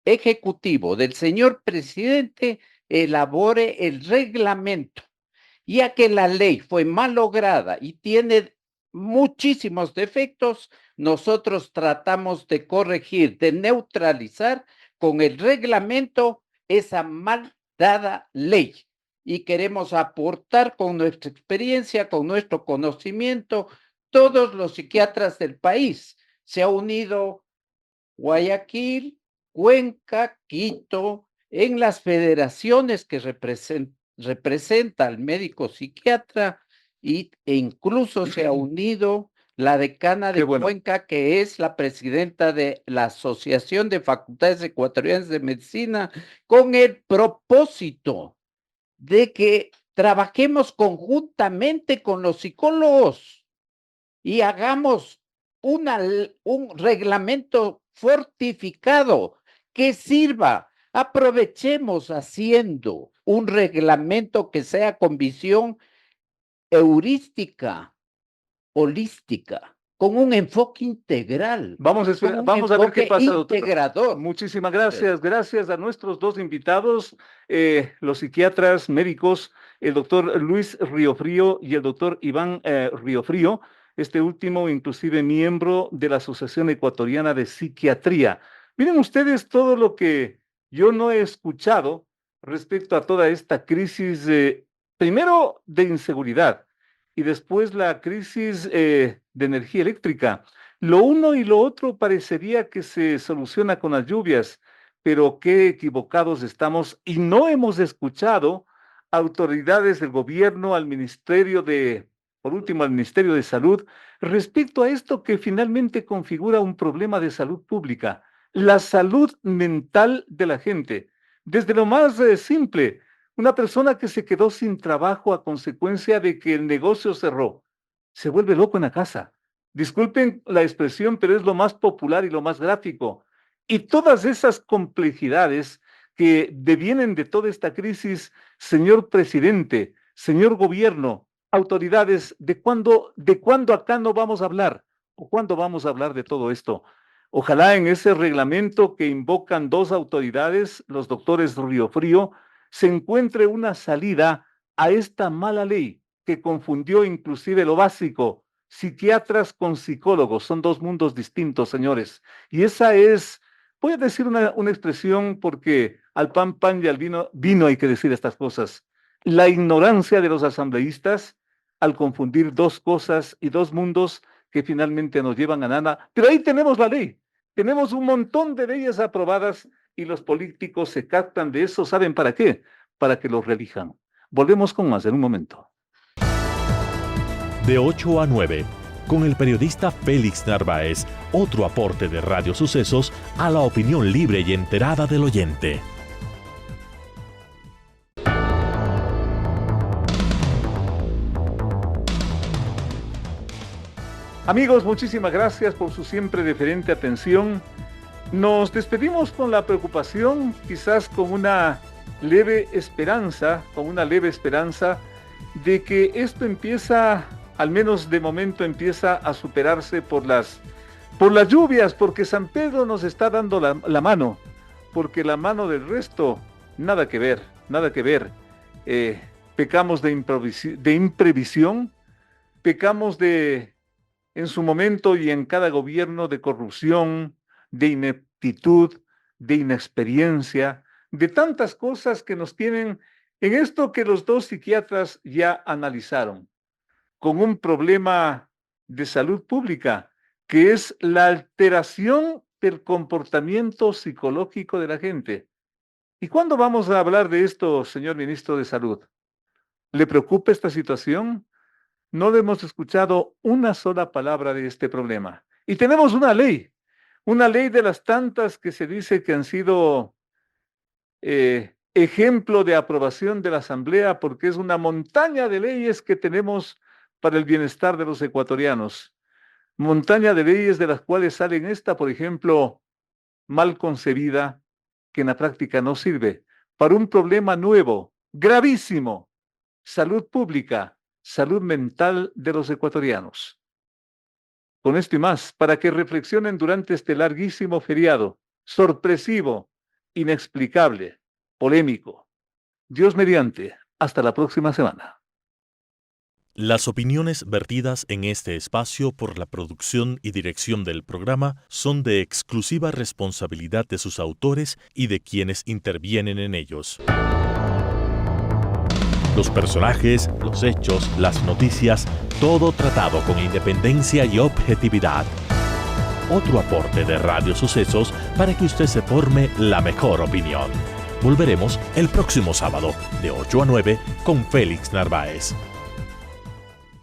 Ejecutivo, del señor presidente, elabore el reglamento. Ya que la ley fue mal lograda y tiene muchísimos defectos, nosotros tratamos de corregir, de neutralizar con el reglamento esa mal dada ley. y queremos aportar con nuestra experiencia, con nuestro conocimiento, todos los psiquiatras del país. Se ha unido Guayaquil, Cuenca, Quito, en las federaciones que representa al médico psiquiatra e incluso se ha unido la decana de Cuenca, que es la presidenta de la Asociación de Facultades Ecuatorianas de Medicina, con el propósito de que trabajemos conjuntamente con los psicólogos y hagamos un reglamento fortificado que sirva. Aprovechemos haciendo un reglamento que sea con visión heurística, holística, con un enfoque integral. Vamos a ver qué pasa, doctor. Integrador. Muchísimas gracias. Gracias a nuestros dos invitados, los psiquiatras médicos, el doctor Luis Riofrío y el doctor Iván Riofrío, este último inclusive miembro de la Asociación Ecuatoriana de Psiquiatría. Miren ustedes todo lo que yo no he escuchado respecto a toda esta crisis, primero de inseguridad y después la crisis de energía eléctrica. Lo uno y lo otro parecería que se soluciona con las lluvias, pero qué equivocados estamos y no hemos escuchado autoridades del gobierno, al Ministerio por último, al Ministerio de Salud, respecto a esto que finalmente configura un problema de salud pública, la salud mental de la gente. Desde lo más simple, una persona que se quedó sin trabajo a consecuencia de que el negocio cerró, se vuelve loco en la casa. Disculpen la expresión, pero es lo más popular y lo más gráfico. Y todas esas complejidades que devienen de toda esta crisis, señor presidente, señor gobierno, autoridades, ¿de cuándo acá no vamos a hablar? ¿O cuándo vamos a hablar de todo esto? Ojalá en ese reglamento que invocan dos autoridades, los doctores Riofrío, se encuentre una salida a esta mala ley que confundió inclusive lo básico. Psiquiatras con psicólogos, son dos mundos distintos, señores. Y esa es, voy a decir una expresión porque al pan pan y al vino hay que decir estas cosas. La ignorancia de los asambleístas al confundir dos cosas y dos mundos que finalmente nos llevan a nada. Pero ahí tenemos la ley. Tenemos un montón de leyes aprobadas y los políticos se captan de eso. ¿Saben para qué? Para que los reelijan. Volvemos con más en un momento. De 8 a 9, con el periodista Félix Narváez, otro aporte de Radio Sucesos a la opinión libre y enterada del oyente. Amigos, muchísimas gracias por su siempre deferente atención. Nos despedimos con la preocupación, quizás con una leve esperanza, de que esto empieza, al menos de momento empieza a superarse por las lluvias, porque San Pedro nos está dando la mano, porque la mano del resto, nada que ver. Pecamos de imprevisión, pecamos en su momento y en cada gobierno de corrupción, de ineptitud, de inexperiencia, de tantas cosas que nos tienen en esto que los dos psiquiatras ya analizaron, con un problema de salud pública, que es la alteración del comportamiento psicológico de la gente. ¿Y cuándo vamos a hablar de esto, señor ministro de Salud? ¿Le preocupa esta situación? No hemos escuchado una sola palabra de este problema. Y tenemos una ley de las tantas que se dice que han sido ejemplo de aprobación de la Asamblea, porque es una montaña de leyes que tenemos para el bienestar de los ecuatorianos. Montaña de leyes de las cuales salen esta, por ejemplo, mal concebida, que en la práctica no sirve, para un problema nuevo, gravísimo, salud pública, salud mental de los ecuatorianos. Con esto y más, para que reflexionen durante este larguísimo feriado, sorpresivo, inexplicable, polémico. Dios mediante, hasta la próxima semana. Las opiniones vertidas en este espacio por la producción y dirección del programa son de exclusiva responsabilidad de sus autores y de quienes intervienen en ellos. Los personajes, los hechos, las noticias, todo tratado con independencia y objetividad. Otro aporte de Radio Sucesos para que usted se forme la mejor opinión. Volveremos el próximo sábado de 8 a 9 con Félix Narváez.